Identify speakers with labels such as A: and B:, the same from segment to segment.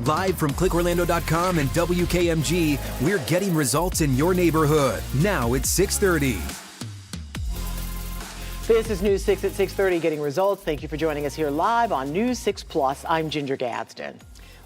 A: Live from clickorlando.com and WKMG, we're getting results in your neighborhood. Now it's 6:30.
B: This is News 6 at 6:30, getting results. Thank you for joining us here live on News 6 Plus. I'm Ginger Gadsden.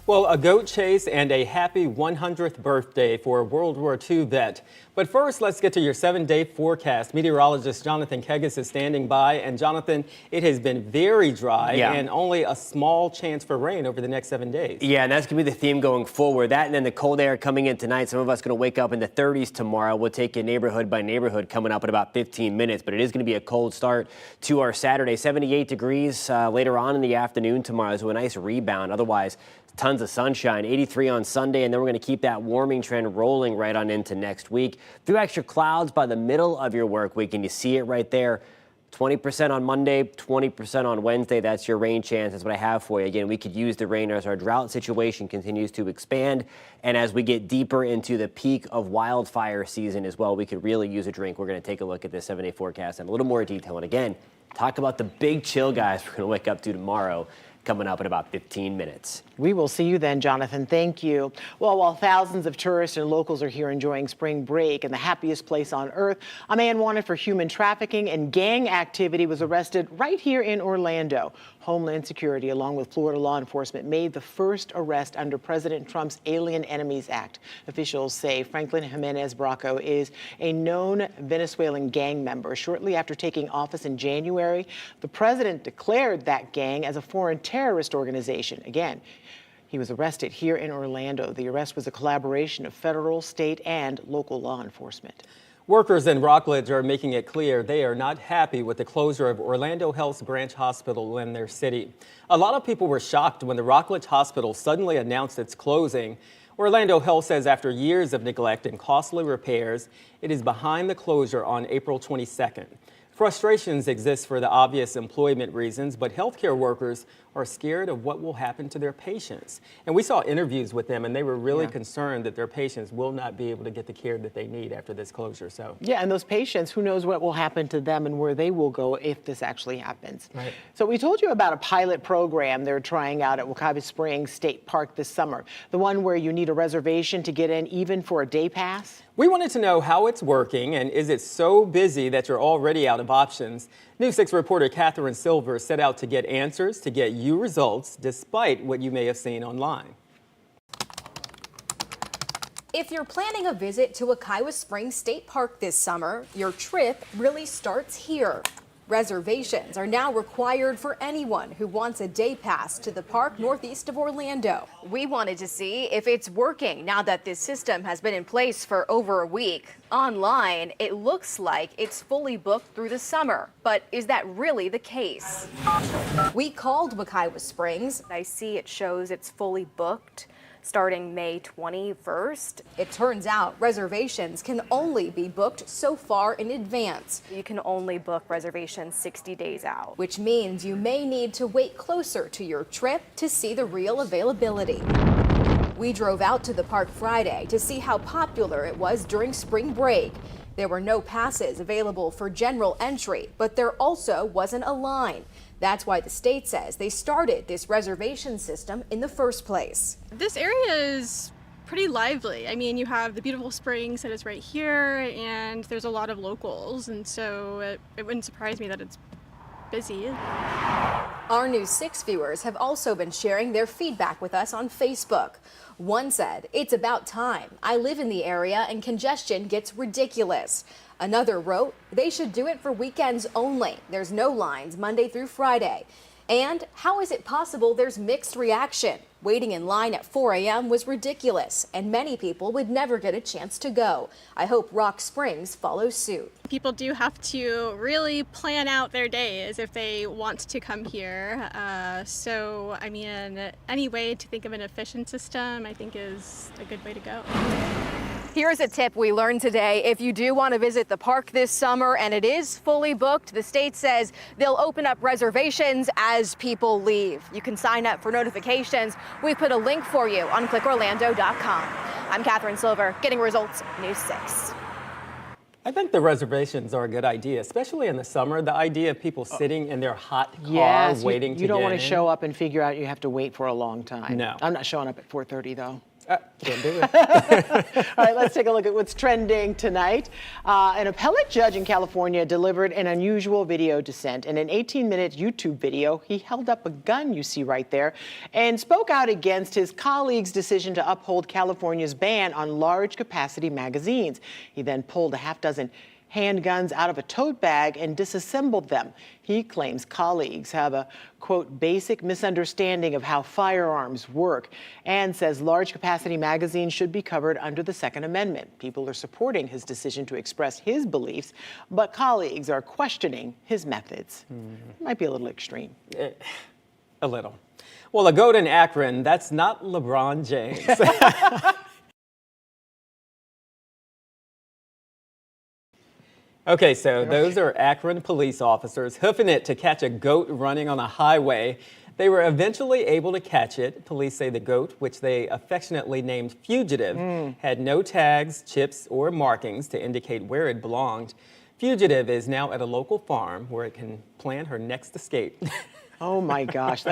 C: Well, a goat chase and a happy 100th birthday for a World War II vet. But first, let's get to your 7-day forecast. Meteorologist Jonathan Kegas is standing by. And Jonathan, it has been very dry and only a small chance for rain over the next 7 days.
D: Yeah, and that's going to be the theme going forward. That and then the cold air coming in tonight. Some of us going to wake up in the 30s tomorrow. We'll take you neighborhood by neighborhood coming up in about 15 minutes. But it is going to be a cold start to our Saturday. 78 degrees later on in the afternoon tomorrow. So a nice rebound. Otherwise, tons of sunshine, 83 on Sunday, and then we're going to keep that warming trend rolling right on into next week. A few extra clouds by the middle of your work week, and you see it right there. 20% on Monday, 20% on Wednesday. That's your rain chance. That's what I have for you. Again, we could use the rain as our drought situation continues to expand. And as we get deeper into the peak of wildfire season as well, we could really use a drink. We're going to take a look at this 7-day forecast in a little more detail. And again, talk about the big chill, guys, we're going to wake up to tomorrow, coming up in about 15 minutes.
B: We will see you then, Jonathan. Thank you. Well, while thousands of tourists and locals are here enjoying spring break in the happiest place on earth, a man wanted for human trafficking and gang activity was arrested right here in Orlando. Homeland Security, along with Florida law enforcement, made the first arrest under President Trump's Alien Enemies Act. Officials say Franklin Jimenez Braco is a known Venezuelan gang member. Shortly after taking office in January, the president declared that gang as a foreign terrorist organization. Again, he was arrested here in Orlando. The arrest was a collaboration of federal, state, and local law enforcement.
C: Workers in Rockledge are making it clear they are not happy with the closure of Orlando Health's branch hospital in their city. A lot of people were shocked when the Rockledge Hospital suddenly announced its closing. Orlando Health says after years of neglect and costly repairs, it is behind the closure on April 22nd. Frustrations exist for the obvious employment reasons, but healthcare workers are scared of what will happen to their patients. And we saw interviews with them, and they were really concerned that their patients will not be able to get the care that they need after this closure. So
B: yeah, and those patients, who knows what will happen to them and where they will go if this actually happens.
C: Right.
B: So we told you about a pilot program they're trying out at Wekiwa Springs State Park this summer, the one where you need a reservation to get in, even for a day pass.
C: We wanted to know how it's working, and is it so busy that you're already out of options? News 6 reporter Catherine Silver set out to get answers to get you results despite what you may have seen online.
E: If you're planning a visit to Wekiwa Springs State Park this summer, your trip really starts here. Reservations are now required for anyone who wants a day pass to the park northeast of Orlando.
F: We wanted to see if it's working now that this system has been in place for over a week. Online, it looks like it's fully booked through the summer, but is that really the case?
E: We called Wekiwa Springs.
F: I see it shows it's fully booked starting May 21st.
E: It turns out reservations can only be booked so far in advance.
F: You can only book reservations 60 days out.
E: Which means you may need to wait closer to your trip to see the real availability. We drove out to the park Friday to see how popular it was during spring break. There were no passes available for general entry, but there also wasn't a line. That's why the state says they started this reservation system in the first place.
G: This area is pretty lively. I mean, you have the beautiful springs that is right here, and there's a lot of locals, and so it wouldn't surprise me that it's busy.
E: Our News 6 viewers have also been sharing their feedback with us on Facebook. One said, "It's about time. I live in the area and congestion gets ridiculous." Another wrote, "They should do it for weekends only. There's no lines Monday through Friday." And how is it possible there's mixed reaction? Waiting in line at 4 a.m. was ridiculous, and many people would never get a chance to go. I hope Rock Springs follows suit.
G: People do have to really plan out their days if they want to come here. So, I mean, any way to think of an efficient system, I think, is a good way to go.
F: Here's a tip we learned today. If you do want to visit the park this summer and it is fully booked, the state says they'll open up reservations as people leave. You can sign up for notifications. We've put a link for you on clickorlando.com. I'm Catherine Silver, getting results, News 6.
C: I think the reservations are a good idea, especially in the summer. The idea of people sitting in their hot car
B: Yes,
C: waiting to
B: you don't
C: get
B: want
C: in.
B: to show up and figure out you have to wait for a long time.
C: No.
B: I'm not showing up at 4:30 though.
C: Can't do it.
B: All right, let's take a look at what's trending tonight. An appellate judge in California delivered an unusual video dissent. In an 18-minute YouTube video, he held up a gun you see right there and spoke out against his colleague's decision to uphold California's ban on large capacity magazines. He then pulled a half dozen handguns out of a tote bag and disassembled them. He claims colleagues have a, quote, basic misunderstanding of how firearms work and says large capacity magazines should be covered under the Second Amendment. People are supporting his decision to express his beliefs, but colleagues are questioning his methods. Might be a little extreme.
C: A little. Well, a goat in Akron, that's not LeBron James. Okay, so those are Akron police officers hoofing it to catch a goat running on a highway. They were eventually able to catch it. Police say the goat, which they affectionately named Fugitive, had no tags, chips, or markings to indicate where it belonged. Fugitive is now at a local farm where it can plan her next escape.
B: Oh my gosh,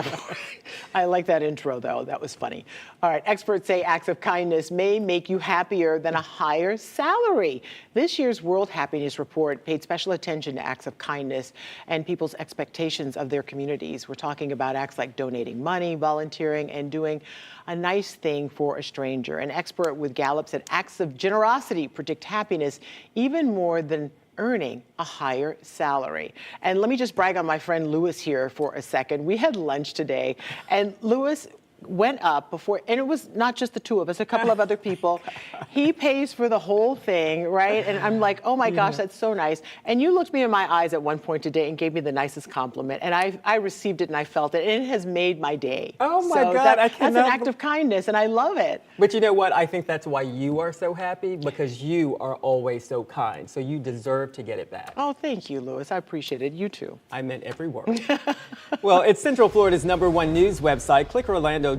B: I like that intro though, that was funny. All right, experts say acts of kindness may make you happier than a higher salary. This year's World Happiness Report paid special attention to acts of kindness and people's expectations of their communities. We're talking about acts like donating money, volunteering, and doing a nice thing for a stranger. An expert with Gallup said acts of generosity predict happiness even more than earning a higher salary. And let me just brag on my friend Lewis here for a second. We had lunch today, and Lewis went up before, and it was not just the two of us, a couple of other people. He pays for the whole thing, right? And I'm like, oh my gosh, that's so nice. And you looked me in my eyes at one point today and gave me the nicest compliment, and I received it and I felt it, and it has made my day.
C: Oh my
B: so
C: God,
B: that's an act of kindness, and I love it.
C: But you know what? I think that's why you are so happy, because you are always so kind. So you deserve to get it back.
B: Oh, thank you, Lewis. I appreciate it. You too.
C: I meant every word. Well, it's Central Florida's #1 news website, clickorlando.com,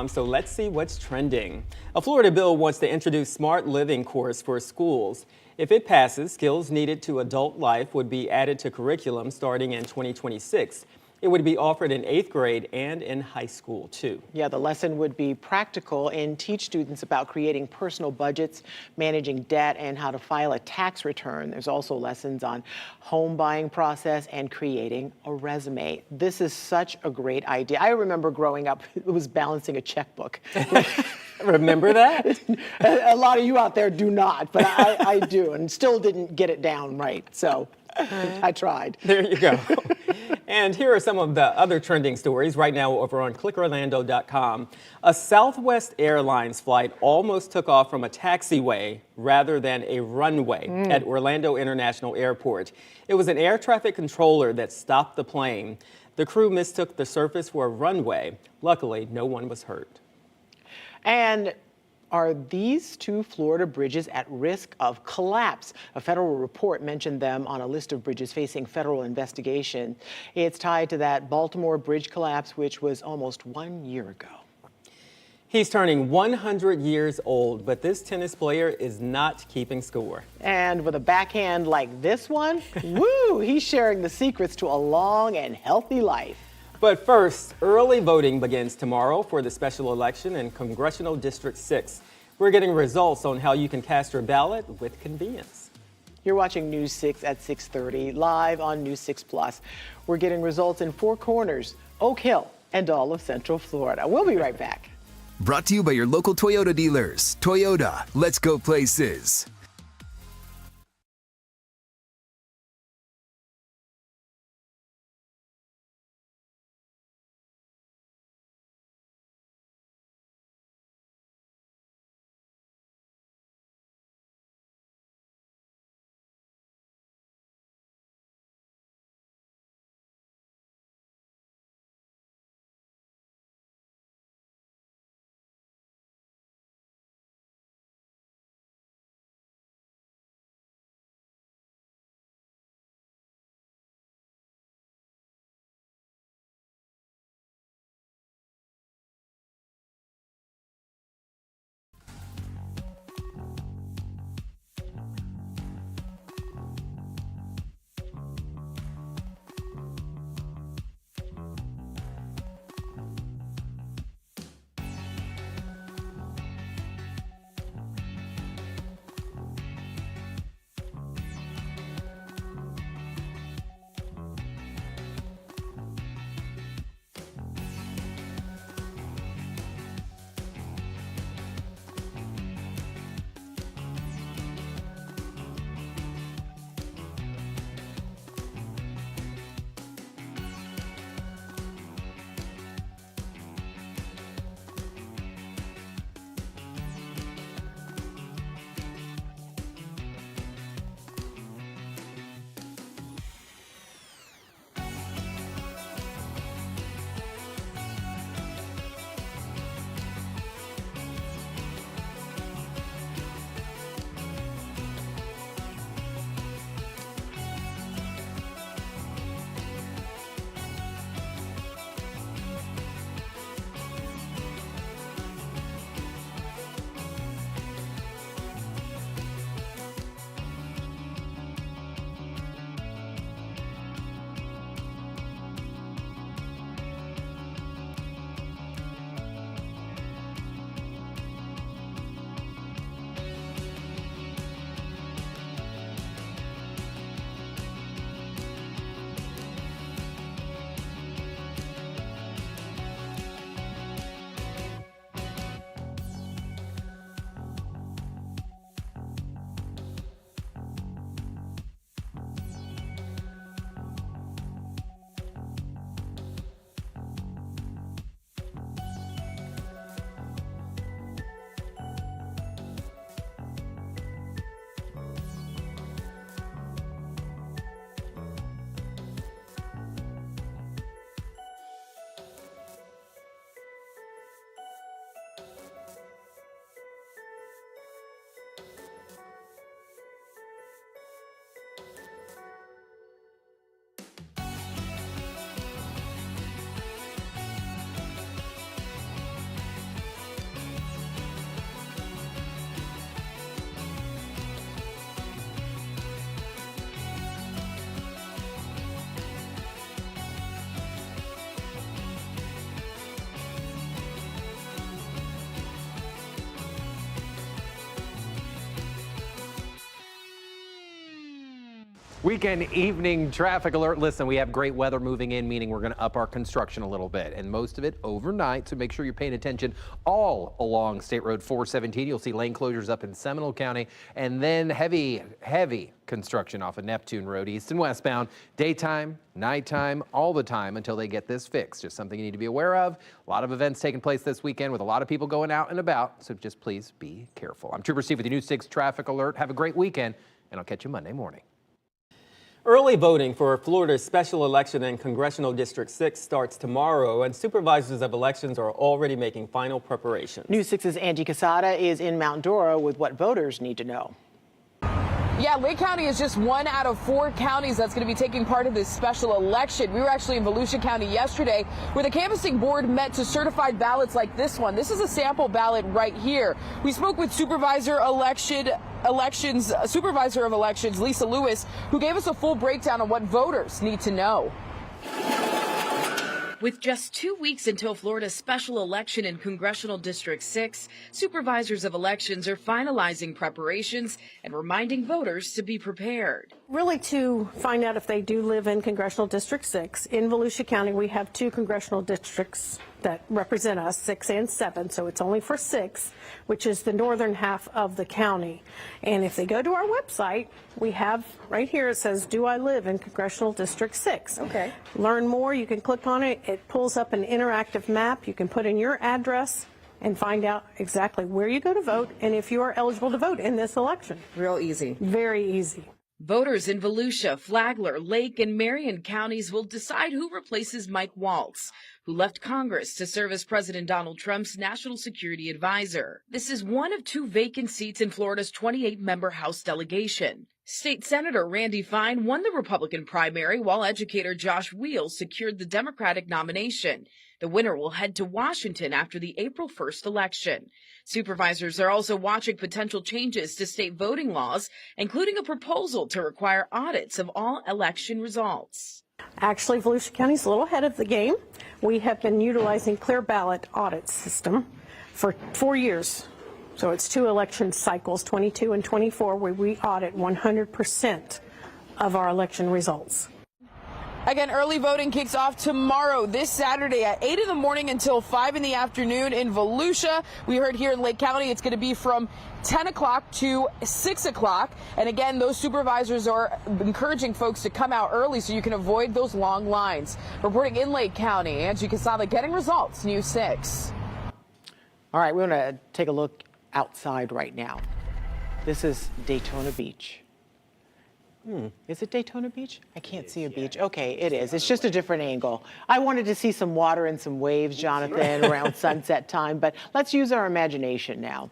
C: so let's see what's trending. A Florida bill wants to introduce smart living course for schools. If it passes, skills needed to adult life would be added to curriculum starting in 2026. It would be offered in 8th grade and in high school, too.
B: Yeah, the lesson would be practical and teach students about creating personal budgets, managing debt, and how to file a tax return. There's also lessons on home buying process and creating a resume. This is such a great idea. I remember growing up, it was balancing a checkbook.
C: Remember that?
B: A lot of you out there do not, but I do, and still didn't get it down right. So I tried.
C: There you go. And here are some of the other trending stories right now over on clickorlando.com. A Southwest Airlines flight almost took off from a taxiway rather than a runway at Orlando International Airport. It was an air traffic controller that stopped the plane. The crew mistook the surface for a runway. Luckily, no one was hurt.
B: And are these two Florida bridges at risk of collapse? A federal report mentioned them on a list of bridges facing federal investigation. It's tied to that Baltimore bridge collapse, which was almost 1 year ago.
C: He's turning 100 years old, but this tennis player is not keeping score.
B: And with a backhand like this one, woo, he's sharing the secrets to a long and healthy life.
C: But first, early voting begins tomorrow for the special election in Congressional District 6. We're getting results on how you can cast your ballot with convenience.
B: You're watching News 6 at 6:30, live on News 6 Plus. We're getting results in Four Corners, Oak Hill, and all of Central Florida. We'll be right back.
A: Brought to you by your local Toyota dealers. Toyota, let's go places.
H: Weekend evening traffic alert. Listen, we have great weather moving in, meaning we're going to up our construction a little bit, and most of it overnight. So make sure you're paying attention all along State Road 417. You'll see lane closures up in Seminole County, and then heavy construction off of Neptune Road, east and westbound. Daytime, nighttime, all the time until they get this fixed. Just something you need to be aware of. A lot of events taking place this weekend with a lot of people going out and about. So just please be careful. I'm Trooper Steve with the News 6 traffic alert. Have a great weekend, and I'll catch you Monday morning.
C: Early voting for Florida's special election in Congressional District 6 starts tomorrow, and supervisors of elections are already making final preparations.
B: News 6's Angie Casada is in Mount Dora with what voters need to know.
I: Yeah, Lake County is just one out of 4 counties that's going to be taking part in this special election. We were actually in Volusia County yesterday where the canvassing board met to certified ballots like this one. This is a sample ballot right here. We spoke with supervisor of elections Lisa Lewis, who gave us a full breakdown on what voters need to know.
J: With just 2 weeks until Florida's special election in Congressional District 6, supervisors of elections are finalizing preparations and reminding voters to be prepared.
K: Really to find out if they do live in Congressional District 6. In Volusia County, we have 2 congressional districts that represent us, 6 and 7, so it's only for 6, which is the northern half of the county. And if they go to our website, we have right here, it says, do I live in Congressional District 6? Okay. Learn more, you can click on it. It pulls up an interactive map. You can put in your address and find out exactly where you go to vote and if you are eligible to vote in this election.
J: Real easy.
K: Very easy.
J: Voters in Volusia, Flagler, Lake, and Marion counties will decide who replaces Mike Waltz, who left Congress to serve as President Donald Trump's national security advisor. This is one of 2 vacant seats in Florida's 28-member House delegation. State Senator Randy Fine won the Republican primary, while educator Josh Wheels secured the Democratic nomination. The winner will head to Washington after the April 1st election. Supervisors are also watching potential changes to state voting laws, including a proposal to require audits of all election results.
K: Actually, Volusia County is a little ahead of the game. We have been utilizing clear ballot audit system for 4 years. So it's 2 election cycles, 22 and 24, where we audit 100% of our election results.
I: Again, early voting kicks off tomorrow, this Saturday at 8 in the morning until 5 in the afternoon in Volusia. We heard here in Lake County it's going to be from 10 o'clock to 6 o'clock. And again, those supervisors are encouraging folks to come out early so you can avoid those long lines. Reporting in Lake County, Angie Casada, Getting Results, News 6.
B: All right, we're going to take a look outside right now. This is Daytona Beach. Is it Daytona Beach? I can't see a beach. Okay, it is. It's just a different angle. I wanted to see some water and some waves, Jonathan, around sunset time, but let's use our imagination now.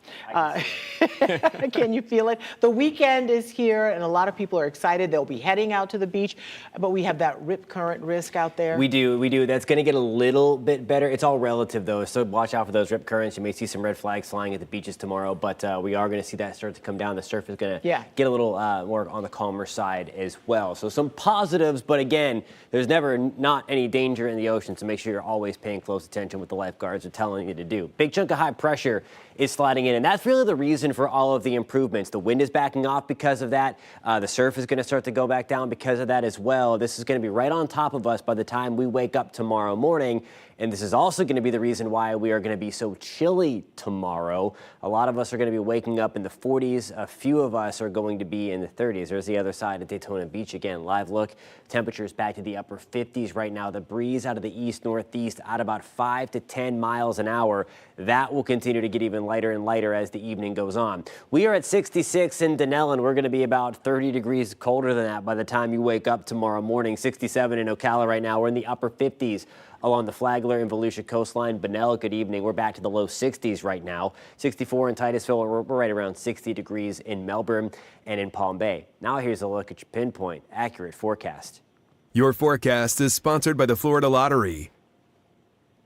B: Can you feel it? The weekend is here, and a lot of people are excited. They'll be heading out to the beach, but we have that rip current risk out there.
D: We do. That's going to get a little bit better. It's all relative, though, so watch out for those rip currents. You may see some red flags flying at the beaches tomorrow, but we are going to see that start to come down. The surf is going to get a little more on the calmer side as well. So some positives, but again, there's never not any danger in the ocean, so make sure you're always paying close attention what the lifeguards are telling you to do. Big chunk of high pressure is sliding in, and that's really the reason for all of the improvements. The wind is backing off because of that. The surf is going to start to go back down because of that as well. This is going to be right on top of us by the time we wake up tomorrow morning. And this is also going to be the reason why we are going to be so chilly tomorrow. A lot of us are going to be waking up in the 40s. A few of us are going to be in the 30s. There's the other side of Daytona Beach again. Live look. Temperatures back to the upper 50s right now. The breeze out of the east-northeast at about 5 to 10 miles an hour. That will continue to get even lighter and lighter as the evening goes on. We are at 66 in Denellen. We're going to be about 30 degrees colder than that by the time you wake up tomorrow morning. 67 in Ocala right now. We're in the upper 50s. Along the Flagler and Volusia coastline. Bunnell, good evening. We're back to the low 60s right now. 64 in Titusville. We're right around 60 degrees in Melbourne and in Palm Bay. Now here's a look at your pinpoint, accurate forecast.
A: Your forecast is sponsored by the Florida Lottery.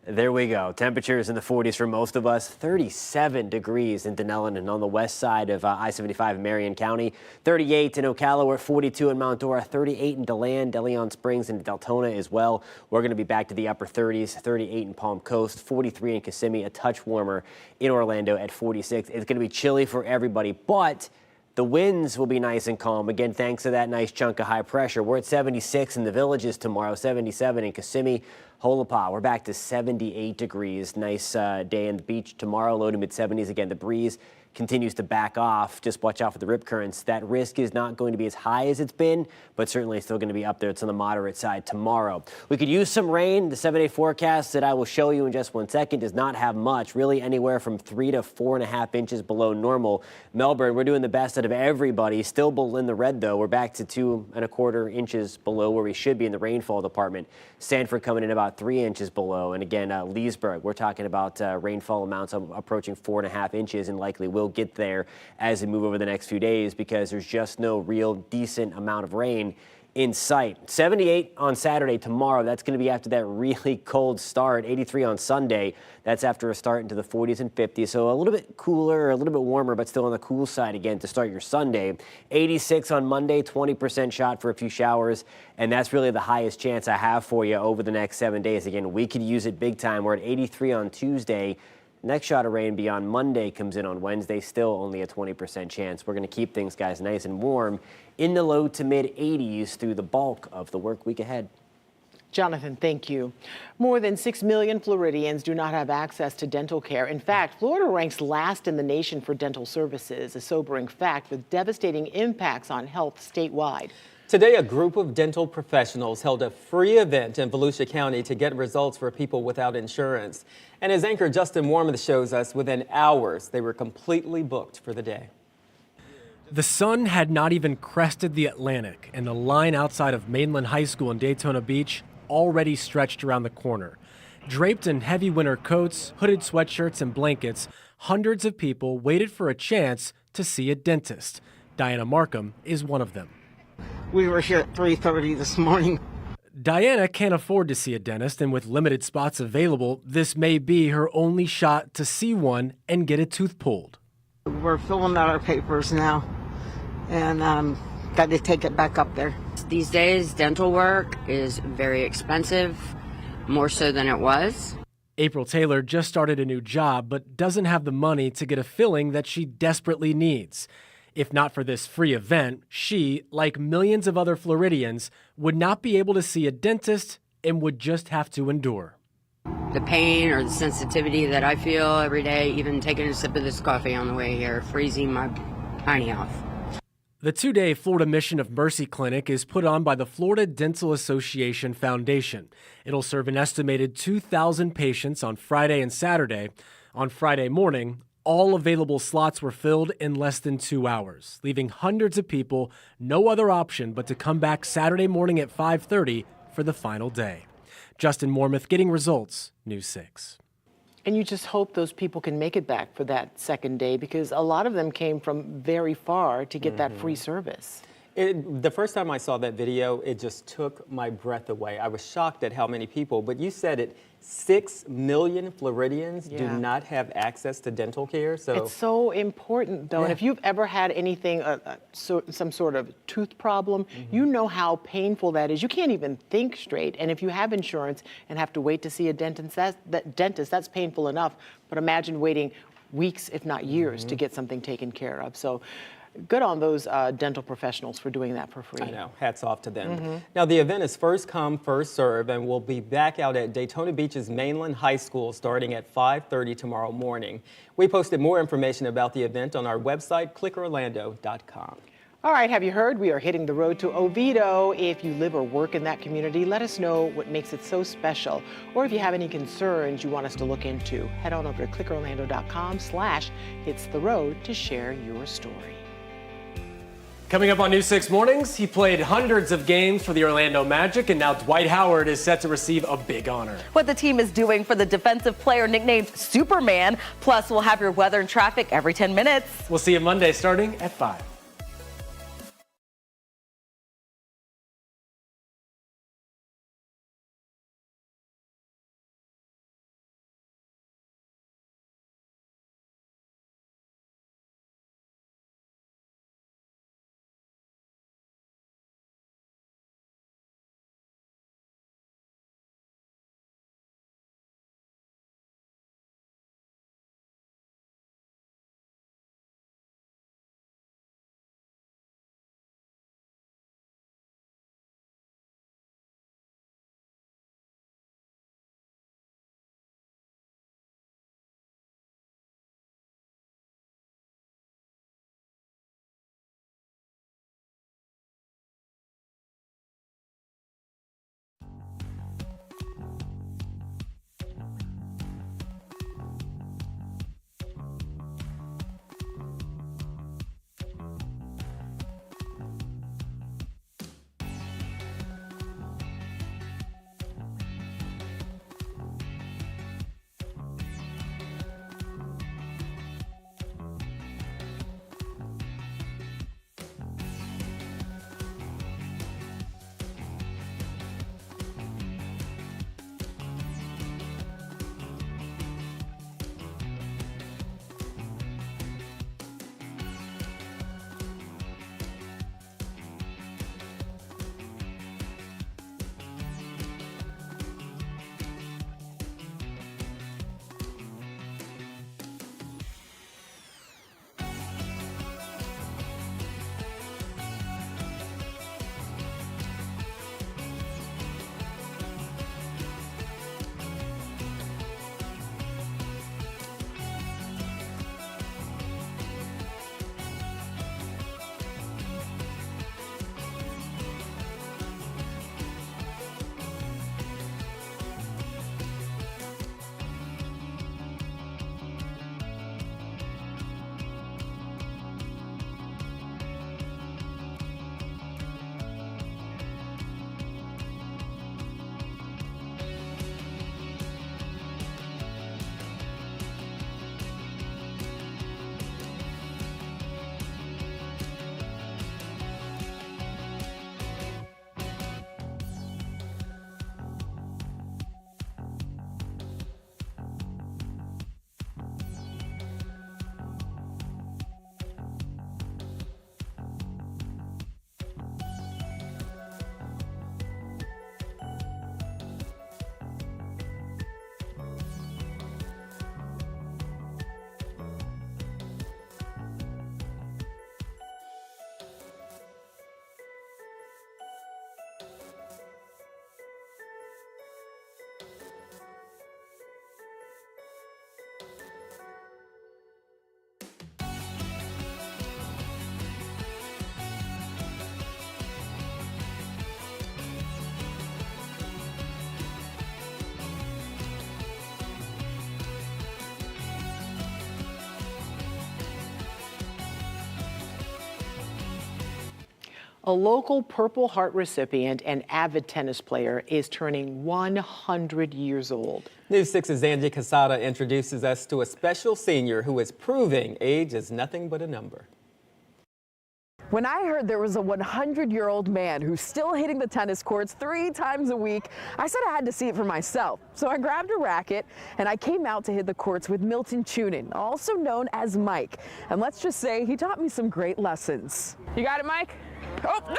D: There we go. Temperatures in the 40s for most of us. 37 degrees in Denellen and on the west side of I-75 in Marion County. 38 in Ocala. We're at 42 in Mount Dora. 38 in DeLand, DeLeon Springs, and Deltona as well. We're going to be back to the upper 30s. 38 in Palm Coast. 43 in Kissimmee. A touch warmer in Orlando at 46. It's going to be chilly for everybody, but The winds will be nice and calm, again, thanks to that nice chunk of high pressure. We're at 76 in the Villages tomorrow, 77 in Kissimmee. Holopah, we're back to 78 degrees. Nice day in the beach tomorrow, low to mid 70s. Again, the breeze continues to back off. Just watch out for the rip currents. That risk is not going to be as high as it's been, but certainly still going to be up there. It's on the moderate side tomorrow. We could use some rain. The 7-day forecast that I will show you in just 1 second does not have much, really anywhere from 3 to 4.5 inches below normal. Melbourne, we're doing the best out of everybody. Still in the red, though. We're back to 2.25 inches below where we should be in the rainfall department. Sanford coming in about 3 inches below. And again, Leesburg, we're talking about rainfall amounts approaching 4.5 inches and likely will get there as we move over the next few days because there's just no real decent amount of rain in sight. 78 on Saturday tomorrow. That's going to be after that really cold start. 83 on Sunday. That's after a start into the 40s and 50s. So a little bit cooler, a little bit warmer, but still on the cool side again to start your Sunday. 86 on Monday, 20% shot for a few showers. And that's really the highest chance I have for you over the next 7 days. Again, we could use it big time. We're at 83 on Tuesday. Next shot of rain beyond Monday comes in on Wednesday, still only a 20% chance. We're going to keep things, guys, nice and warm in the low to mid 80s through the bulk of the work week ahead.
B: Jonathan, thank you. More than 6 million Floridians do not have access to dental care. In fact, Florida ranks last in the nation for dental services, a sobering fact with devastating impacts on health statewide.
C: Today, a group of dental professionals held a free event in Volusia County to get results for people without insurance. And as anchor Justin Warmoth shows us, within hours, they were completely booked for the day.
L: The sun had not even crested the Atlantic, and the line outside of Mainland High School in Daytona Beach already stretched around the corner. Draped in heavy winter coats, hooded sweatshirts, and blankets, hundreds of people waited for a chance to see a dentist. Diana Markham is one of them.
M: We were here at 3:30 this morning.
L: Diana can't afford to see a dentist, and with limited spots available, this may be her only shot to see one and get a tooth pulled.
M: We're filling out our papers now, and got to take it back up there.
N: These days, dental work is very expensive, more so than it was.
L: April Taylor just started a new job, but doesn't have the money to get a filling that she desperately needs. If not for this free event, she, like millions of other Floridians, would not be able to see a dentist and would just have to endure.
N: The pain or the sensitivity that I feel every day, even taking a sip of this coffee on the way here, freezing my hiney off.
L: The 2-day Florida Mission of Mercy Clinic is put on by the Florida Dental Association Foundation. It'll serve an estimated 2,000 patients on Friday and Saturday. On Friday morning, all available slots were filled in less than 2 hours, leaving hundreds of people no other option but to come back Saturday morning at 5:30 for the final day. Justin Warmoth, Getting Results, News 6.
B: And you just hope those people can make it back for that second day because a lot of them came from very far to get that free service.
C: The first time I saw that video, it just took my breath away. I was shocked at how many people, but you said it, 6 million Floridians do not have access to dental care. So
B: it's so important, though. And if you've ever had anything, some sort of tooth problem, you know how painful that is. You can't even think straight. And if you have insurance and have to wait to see a dentist, that's painful enough. But imagine waiting weeks, if not years, to get something taken care of. So good on those dental professionals for doing that for free.
C: I know. Hats off to them. Now, the event is first come, first serve, and we'll be back out at Daytona Beach's Mainland High School starting at 5:30 tomorrow morning. We posted more information about the event on our website, clickorlando.com.
B: All right, have you heard? We are hitting the road to Oviedo. If you live or work in that community, let us know what makes it so special. Or if you have any concerns you want us to look into, head on over to clickorlando.com/hitstheroad to share your story.
L: Coming up on News 6 Mornings, he played hundreds of games for the Orlando Magic, and now Dwight Howard is set to receive a big honor.
O: What the team is doing for the defensive player nicknamed Superman. Plus, we'll have your weather and traffic every 10 minutes.
L: We'll see you Monday starting at 5.
B: A local Purple Heart recipient and avid tennis player is turning 100 years old.
C: News 6's Angie Casada introduces us to a special senior who is proving age is nothing but a number.
I: When I heard there was a 100-year-old man who's still hitting the tennis courts 3 times a week, I said I had to see it for myself. So I grabbed a racket and I came out to hit the courts with Milton Chunin, also known as Mike. And let's just say he taught me some great lessons. You got it, Mike? Oh.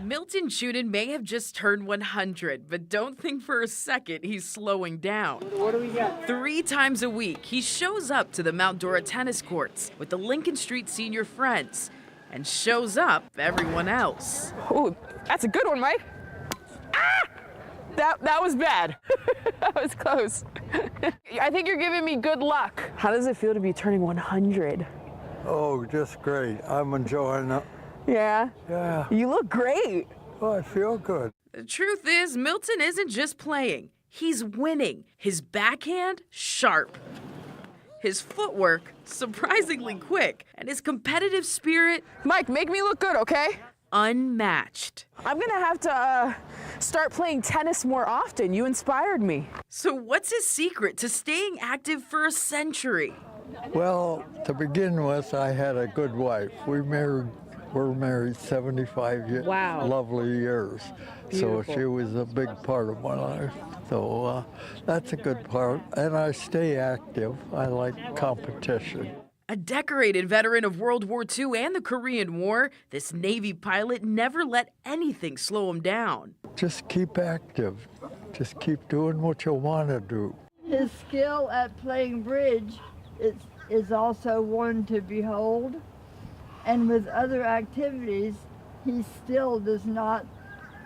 J: Milton Chunin may have just turned 100, but don't think for a second he's slowing down.
B: What do we got?
J: 3 times a week, he shows up to the Mount Dora tennis courts with the Lincoln Street Senior Friends and shows up everyone else.
I: Ooh, that's a good one, Mike. Ah! That was bad. That was close. I think you're giving me good luck. How does it feel to be turning 100?
P: Oh, just great. I'm enjoying it.
I: Yeah?
P: Yeah.
I: You look great.
P: Oh, I feel good.
J: The truth is, Milton isn't just playing. He's winning. His backhand, sharp. His footwork, surprisingly quick. And his competitive spirit...
I: Mike, make me look good, okay?
J: Unmatched.
I: I'm gonna have to start playing tennis more often. You inspired me.
J: So what's his secret to staying active for a century?
P: Well, to begin with, I had a good wife. We're married 75 years.
I: Wow.
P: Lovely years.
I: Beautiful.
P: So she was a big part of my life. So that's a good part. And I stay active. I like competition.
J: A decorated veteran of World War II and the Korean War, this Navy pilot never let anything slow him down.
P: Just keep active. Just keep doing what you want to do.
Q: His skill at playing bridge is also one to behold. And with other activities, he still does not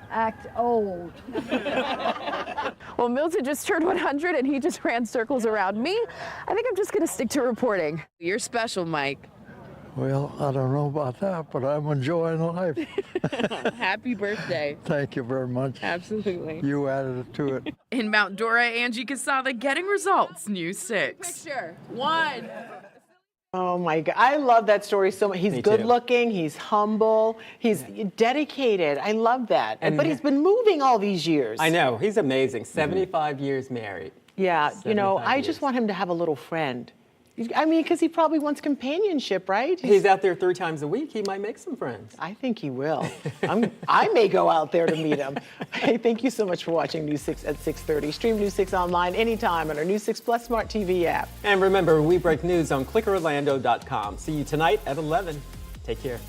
Q: act old.
I: Well, Milton just turned 100 and he just ran circles around me. I think I'm just going to stick to reporting. You're special, Mike.
P: Well, I don't know about that, but I'm enjoying life.
I: Happy birthday.
P: Thank you very much.
I: Absolutely.
P: You added to it.
J: In Mount Dora, Angie Casada getting results, News 6.
I: Picture. 1.
B: Oh my God, I love that story so much. He's good looking, he's humble, he's dedicated. I love that. But he's been moving all these years.
C: I know, he's amazing. 75 years married.
B: Yeah, you know, I
C: 75
B: just
C: years.
B: want him to have a little friend. I mean, because he probably wants companionship, right?
C: He's out there 3 times a week. He might make some friends.
B: I think he will. I may go out there to meet him. Hey, thank you so much for watching News 6 at 6:30. Stream News 6 online anytime on our News 6 Plus Smart TV app.
C: And remember, we break news on clickorlando.com. See you tonight at 11. Take care.